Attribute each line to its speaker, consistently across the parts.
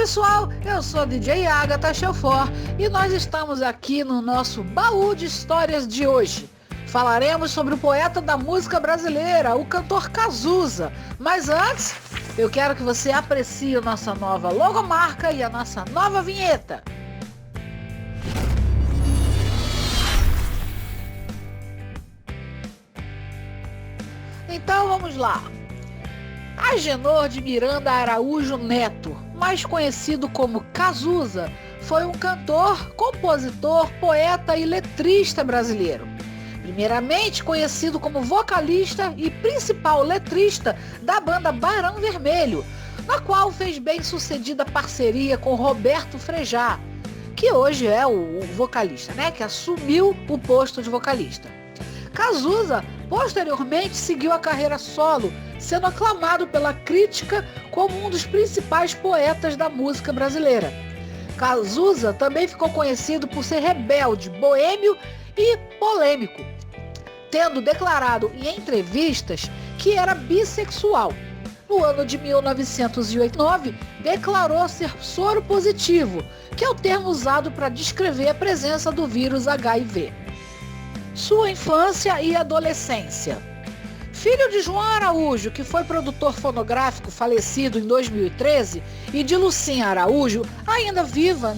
Speaker 1: pessoal, eu sou a DJ Agatha Chelfor e nós estamos aqui no nosso baú de histórias de hoje. Falaremos sobre o poeta da música brasileira, o cantor Cazuza. Mas antes, eu quero que você aprecie a nossa nova logomarca e a nossa nova vinheta. Então vamos lá. Agenor de Miranda Araújo Neto, mais conhecido como Cazuza, foi um cantor, compositor, poeta e letrista brasileiro. Primeiramente conhecido como vocalista e principal letrista da banda Barão Vermelho, na qual fez bem-sucedida parceria com Roberto Frejá, que hoje é o vocalista, que assumiu o posto de vocalista. Cazuza posteriormente seguiu a carreira solo, sendo aclamado pela crítica como um dos principais poetas da música brasileira. Cazuza também ficou conhecido por ser rebelde, boêmio e polêmico, tendo declarado em entrevistas que era bissexual. No ano de 1989, declarou ser soro positivo, que é o termo usado para descrever a presença do vírus HIV. Sua infância e adolescência. Filho de João Araújo, que foi produtor fonográfico falecido em 2013, e de Lucinha Araújo, ainda viva,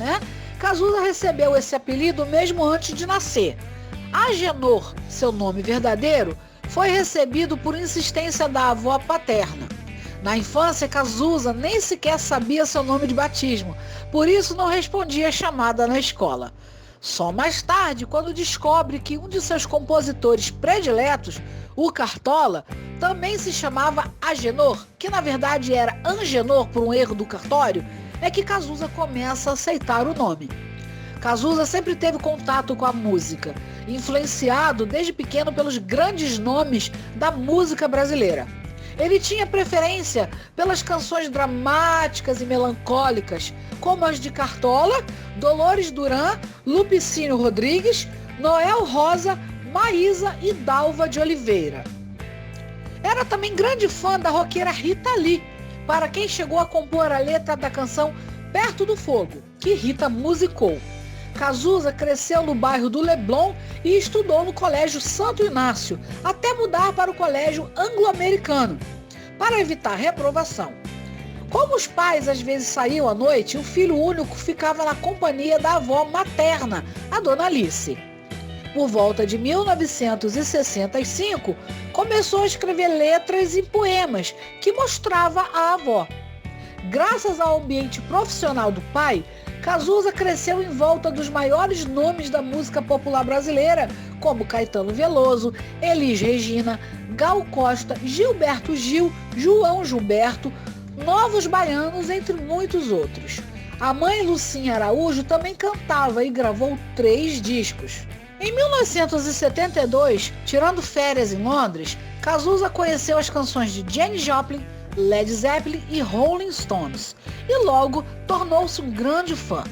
Speaker 1: Cazuza recebeu esse apelido mesmo antes de nascer. Agenor, seu nome verdadeiro, foi recebido por insistência da avó paterna. Na infância, Cazuza nem sequer sabia seu nome de batismo, por isso não respondia a chamada na escola. Só mais tarde, quando descobre que um de seus compositores prediletos, o Cartola, também se chamava Agenor, que na verdade era Angenor por um erro do cartório, é que Cazuza começa a aceitar o nome. Cazuza sempre teve contato com a música, influenciado desde pequeno pelos grandes nomes da música brasileira. Ele tinha preferência pelas canções dramáticas e melancólicas, como as de Cartola, Dolores Duran, Lupicínio Rodrigues, Noel Rosa, Maísa e Dalva de Oliveira. Era também grande fã da roqueira Rita Lee, para quem chegou a compor a letra da canção Perto do Fogo, que Rita musicou. Cazuza cresceu no bairro do Leblon e estudou no Colégio Santo Inácio, até mudar para o Colégio Anglo-Americano, para evitar reprovação. Como os pais às vezes saíam à noite, o filho único ficava na companhia da avó materna, a Dona Alice. Por volta de 1965, começou a escrever letras e poemas que mostrava a avó. Graças ao ambiente profissional do pai, Cazuza cresceu em volta dos maiores nomes da música popular brasileira, como Caetano Veloso, Elis Regina, Gal Costa, Gilberto Gil, João Gilberto, Novos Baianos, entre muitos outros. A mãe Lucinha Araújo também cantava e gravou 3 discos. Em 1972, tirando férias em Londres, Cazuza conheceu as canções de Janis Joplin, Led Zeppelin e Rolling Stones, e logo tornou-se um grande fã.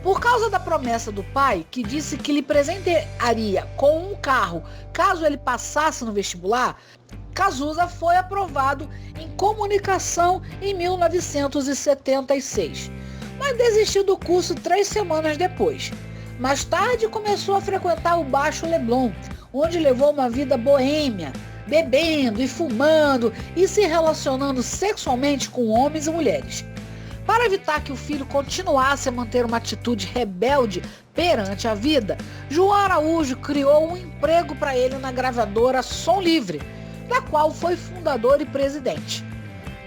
Speaker 1: Por causa da promessa do pai, que disse que lhe presentearia com um carro caso ele passasse no vestibular, Cazuza foi aprovado em comunicação em 1976, mas desistiu do curso 3 semanas depois. Mais tarde começou a frequentar o Baixo Leblon, onde levou uma vida boêmia, bebendo e fumando e se relacionando sexualmente com homens e mulheres. Para evitar que o filho continuasse a manter uma atitude rebelde perante a vida, João Araújo criou um emprego para ele na gravadora Som Livre, da qual foi fundador e presidente.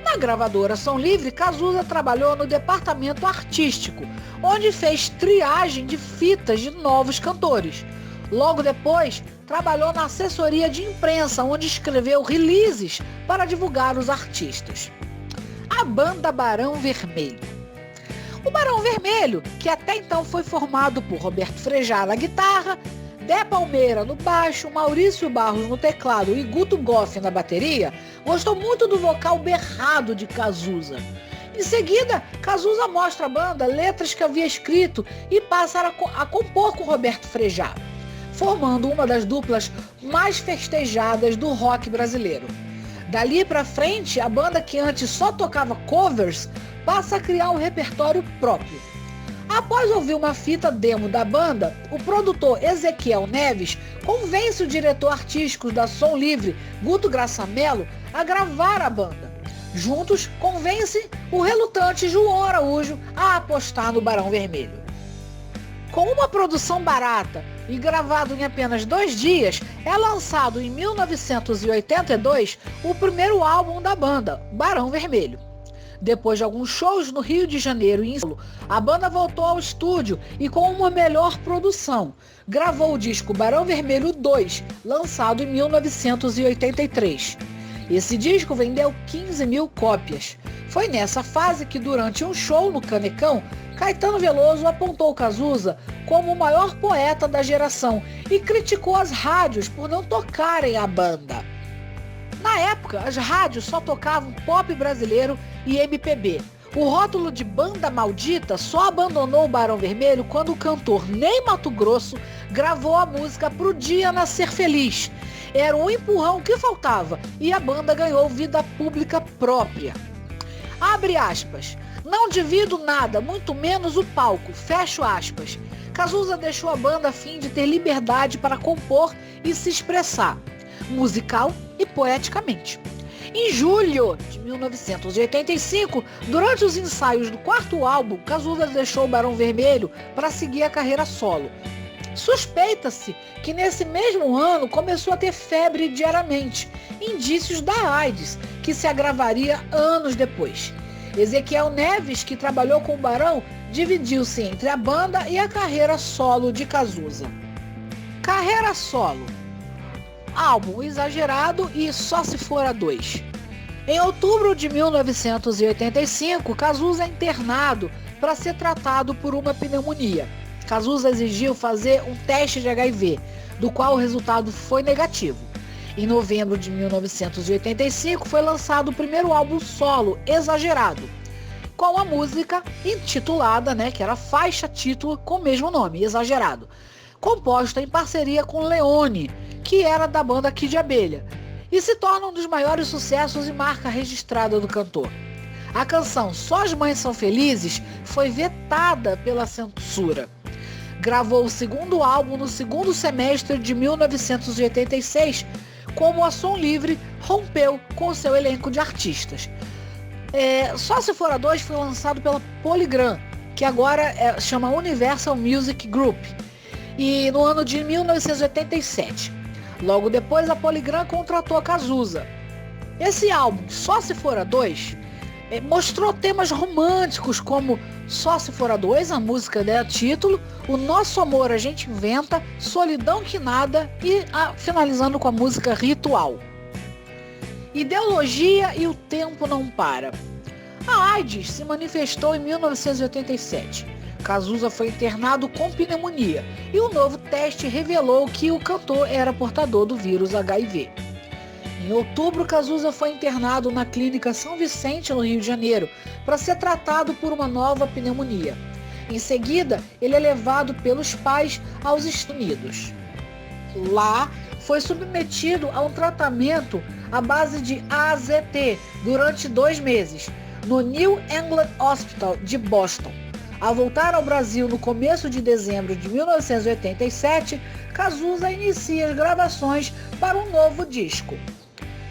Speaker 1: Na gravadora Som Livre, Cazuza trabalhou no departamento artístico, onde fez triagem de fitas de novos cantores. Logo depois, trabalhou na assessoria de imprensa, onde escreveu releases para divulgar os artistas. A banda Barão Vermelho. O Barão Vermelho, que até então foi formado por Roberto Frejá na guitarra, Dé Palmeira no baixo, Maurício Barros no teclado e Guto Goff na bateria, gostou muito do vocal berrado de Cazuza. Em seguida, Cazuza mostra à banda letras que havia escrito e passa a compor com Roberto Frejá, formando uma das duplas mais festejadas do rock brasileiro. Dali pra frente, a banda, que antes só tocava covers, passa a criar um repertório próprio. Após ouvir uma fita demo da banda, o produtor Ezequiel Neves convence o diretor artístico da Som Livre, Guto Graça Mello, a gravar a banda. Juntos, convence o relutante João Araújo a apostar no Barão Vermelho. Com uma produção barata e gravado em apenas 2 dias, é lançado em 1982 o primeiro álbum da banda, Barão Vermelho. Depois de alguns shows no Rio de Janeiro e em São Paulo, a banda voltou ao estúdio e com uma melhor produção. Gravou o disco Barão Vermelho 2, lançado em 1983. Esse disco vendeu 15 mil cópias. Foi nessa fase que, durante um show no Canecão, Caetano Veloso apontou Cazuza como o maior poeta da geração e criticou as rádios por não tocarem a banda. Na época, as rádios só tocavam pop brasileiro e MPB. O rótulo de banda maldita só abandonou o Barão Vermelho quando o cantor Ney Matogrosso gravou a música Pro Dia Nascer Feliz. Era um empurrão que faltava e a banda ganhou vida pública própria. Abre aspas. Não divido nada, muito menos o palco. Fecho aspas. Cazuza deixou a banda a fim de ter liberdade para compor e se expressar, musical e poeticamente. Em julho de 1985, durante os ensaios do 4º álbum, Cazuza deixou o Barão Vermelho para seguir a carreira solo. Suspeita-se que nesse mesmo ano começou a ter febre diariamente, indícios da AIDS, que se agravaria anos depois. Ezequiel Neves, que trabalhou com o Barão, dividiu-se entre a banda e a carreira solo de Cazuza. Carreira solo. Álbum Exagerado e Só Se For a 2. Em outubro de 1985, Cazuza é internado para ser tratado por uma pneumonia. Cazuza exigiu fazer um teste de HIV, do qual o resultado foi negativo. Em novembro de 1985, foi lançado o primeiro álbum solo, Exagerado, com a música intitulada, que era a faixa título com o mesmo nome, Exagerado, composta em parceria com Leone, que era da banda Kid Abelha, e se torna um dos maiores sucessos e marca registrada do cantor. A canção Só as Mães São Felizes foi vetada pela censura. Gravou o segundo álbum no segundo semestre de 1986, como a Som Livre rompeu com seu elenco de artistas. Só Se For a 2 foi lançado pela Polygram, que agora chama Universal Music Group, e no ano de 1987. Logo depois, a Polygram contratou a Cazuza. Esse álbum, Só Se For a 2, mostrou temas românticos como Só Se For a 2, a música título, O Nosso Amor a Gente Inventa, Solidão Que Nada e finalizando com a música Ritual. Ideologia e o Tempo Não Para. A AIDS se manifestou em 1987. Cazuza foi internado com pneumonia e o novo teste revelou que o cantor era portador do vírus HIV. Em outubro, Cazuza foi internado na Clínica São Vicente, no Rio de Janeiro, para ser tratado por uma nova pneumonia. Em seguida, ele é levado pelos pais aos Estados Unidos. Lá, foi submetido a um tratamento à base de AZT durante 2 meses, no New England Hospital de Boston. Ao voltar ao Brasil no começo de dezembro de 1987, Cazuza inicia as gravações para um novo disco.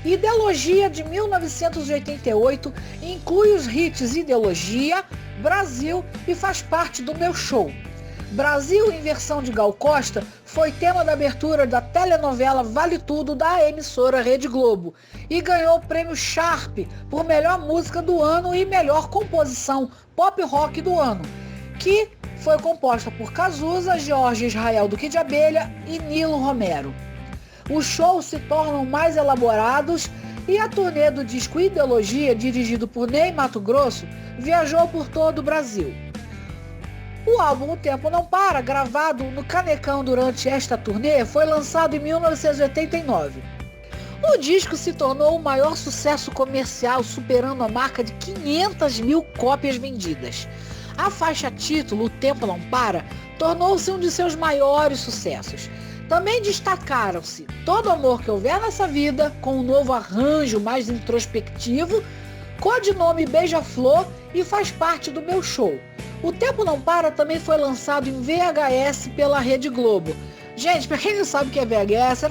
Speaker 1: Ideologia, de 1988, inclui os hits Ideologia, Brasil e Faz Parte do Meu Show. Brasil, em versão de Gal Costa, foi tema da abertura da telenovela Vale Tudo da emissora Rede Globo e ganhou o prêmio Sharp por melhor música do ano e melhor composição pop rock do ano, que foi composta por Cazuza, Jorge Israel do Kid Abelha e Nilo Romero. Os shows se tornam mais elaborados e a turnê do disco Ideologia, dirigido por Ney Matogrosso, viajou por todo o Brasil. O álbum O Tempo Não Para, gravado no Canecão durante esta turnê, foi lançado em 1989. O disco se tornou o maior sucesso comercial, superando a marca de 500 mil cópias vendidas. A faixa título, O Tempo Não Para, tornou-se um de seus maiores sucessos. Também destacaram-se Todo Amor Que Houver Nessa Vida, com um novo arranjo mais introspectivo, codinome Beija-Flor e faz parte do meu show. O Tempo Não Para também foi lançado em VHS pela Rede Globo. Gente, pra quem não sabe o que é VHS,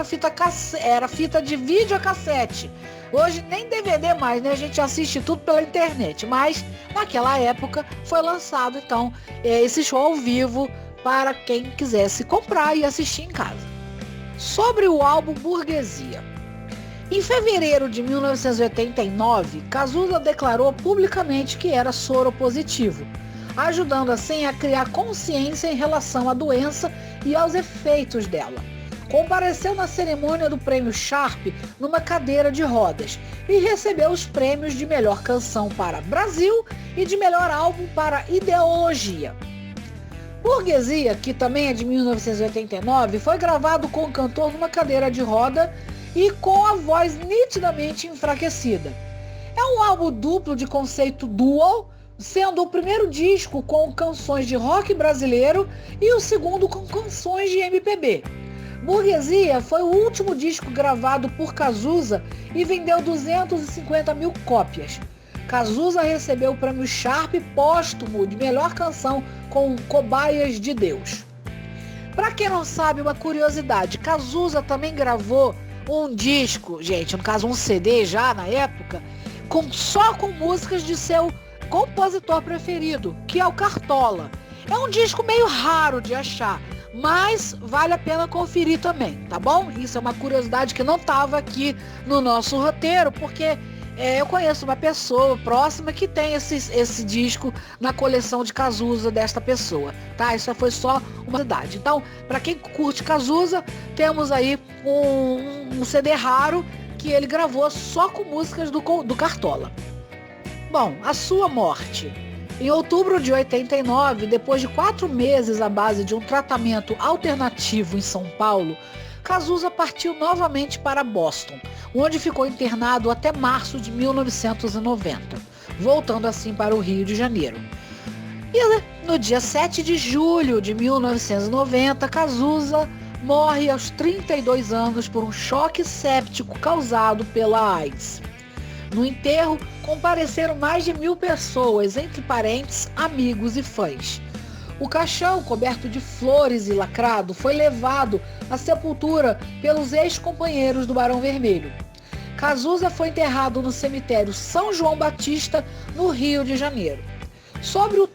Speaker 1: era fita de videocassete. Hoje nem DVD mais, né? A gente assiste tudo pela internet. Mas naquela época foi lançado, então, esse show ao vivo para quem quisesse comprar e assistir em casa. Sobre o álbum Burguesia. Em fevereiro de 1989, Cazuza declarou publicamente que era soropositivo, ajudando assim a criar consciência em relação à doença e aos efeitos dela. Compareceu na cerimônia do Prêmio Sharp numa cadeira de rodas e recebeu os prêmios de melhor canção para Brasil e de melhor álbum para Ideologia. Burguesia, que também é de 1989, foi gravado com o cantor numa cadeira de roda e com a voz nitidamente enfraquecida. É um álbum duplo de conceito dual, sendo o primeiro disco com canções de rock brasileiro e o segundo com canções de MPB. Burguesia foi o último disco gravado por Cazuza e vendeu 250 mil cópias. Cazuza recebeu o prêmio Sharp póstumo de melhor canção com Cobaias de Deus. Para quem não sabe, uma curiosidade, Cazuza também gravou um disco, gente, no caso um CD já na época, só com músicas de seu compositor preferido, que é o Cartola. É um disco meio raro de achar, mas vale a pena conferir também, tá bom? Isso é uma curiosidade que não estava aqui no nosso roteiro, porque eu conheço uma pessoa próxima que tem esse disco na coleção de Cazuza desta pessoa, tá? Isso foi só uma curiosidade. Então, para quem curte Cazuza, temos aí um CD raro que ele gravou só com músicas do Cartola. Bom, a sua morte. Em outubro de 89, depois de 4 meses à base de um tratamento alternativo em São Paulo, Cazuza partiu novamente para Boston, onde ficou internado até março de 1990, voltando assim para o Rio de Janeiro. E no dia 7 de julho de 1990, Cazuza morre aos 32 anos por um choque séptico causado pela AIDS. No enterro, compareceram mais de 1.000 pessoas, entre parentes, amigos e fãs. O caixão, coberto de flores e lacrado, foi levado à sepultura pelos ex-companheiros do Barão Vermelho. Cazuza foi enterrado no cemitério São João Batista, no Rio de Janeiro. Sobre o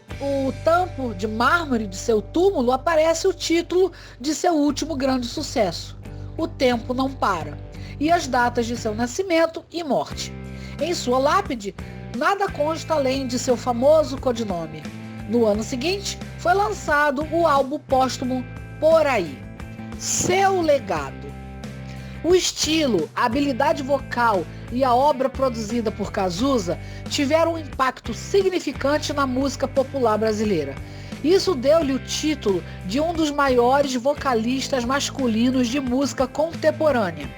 Speaker 1: tampo de mármore de seu túmulo aparece o título de seu último grande sucesso, O Tempo Não Para, e as datas de seu nascimento e morte. Em sua lápide, nada consta além de seu famoso codinome. No ano seguinte, foi lançado o álbum póstumo Por Aí. Seu legado. O estilo, a habilidade vocal e a obra produzida por Cazuza tiveram um impacto significante na música popular brasileira. Isso deu-lhe o título de um dos maiores vocalistas masculinos de música contemporânea.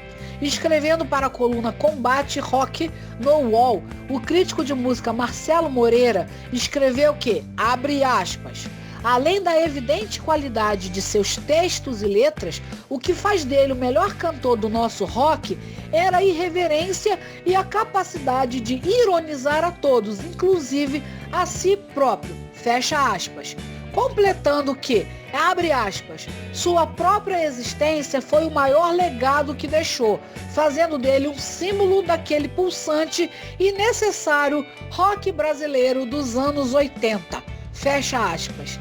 Speaker 1: Escrevendo para a coluna Combate Rock no UOL, o crítico de música Marcelo Moreira escreveu que, abre aspas, além da evidente qualidade de seus textos e letras, o que faz dele o melhor cantor do nosso rock era a irreverência e a capacidade de ironizar a todos, inclusive a si próprio, fecha aspas. Completando que, abre aspas, sua própria existência foi o maior legado que deixou, fazendo dele um símbolo daquele pulsante e necessário rock brasileiro dos anos 80, fecha aspas.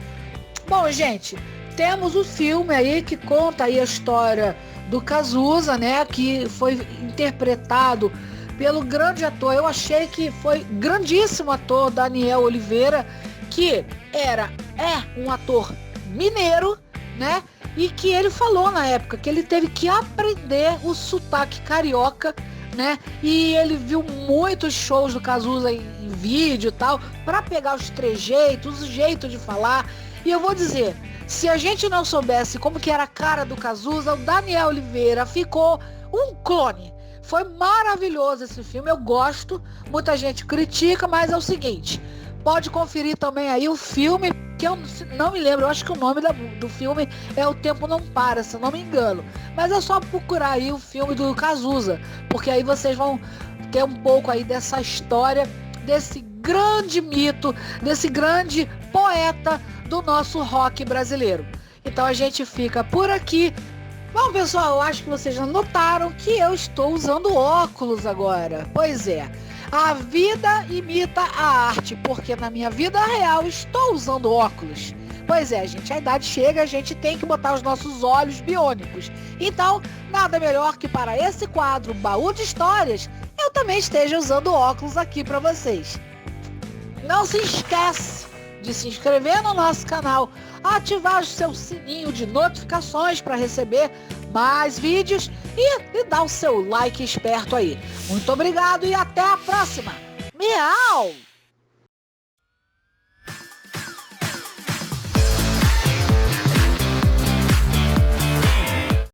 Speaker 1: Bom, gente, temos o filme aí que conta aí a história do Cazuza, né, que foi interpretado pelo grande ator, eu achei que foi grandíssimo ator Daniel Oliveira, que é um ator mineiro, né? E que ele falou na época que ele teve que aprender o sotaque carioca, né? E ele viu muitos shows do Cazuza em vídeo e tal, para pegar os trejeitos, o jeito de falar. E eu vou dizer, se a gente não soubesse como que era a cara do Cazuza, o Daniel Oliveira ficou um clone. Foi maravilhoso esse filme, eu gosto, muita gente critica, mas é o seguinte, pode conferir também aí o filme, que eu não me lembro, eu acho que o nome do filme é O Tempo Não Para, se eu não me engano. Mas é só procurar aí o filme do Cazuza, porque aí vocês vão ter um pouco aí dessa história desse grande mito, desse grande poeta do nosso rock brasileiro. Então a gente fica por aqui. Bom, pessoal, eu acho que vocês já notaram que eu estou usando óculos agora. Pois é, a vida imita a arte, porque na minha vida real estou usando óculos. Pois é, gente, a idade chega, a gente tem que botar os nossos olhos biônicos. Então, nada melhor que para esse quadro Baú de Histórias, eu também esteja usando óculos aqui para vocês. Não se esquece de se inscrever no nosso canal, ativar o seu sininho de notificações para receber mais vídeos e dar o seu like esperto aí. Muito obrigado e até a próxima. Miau!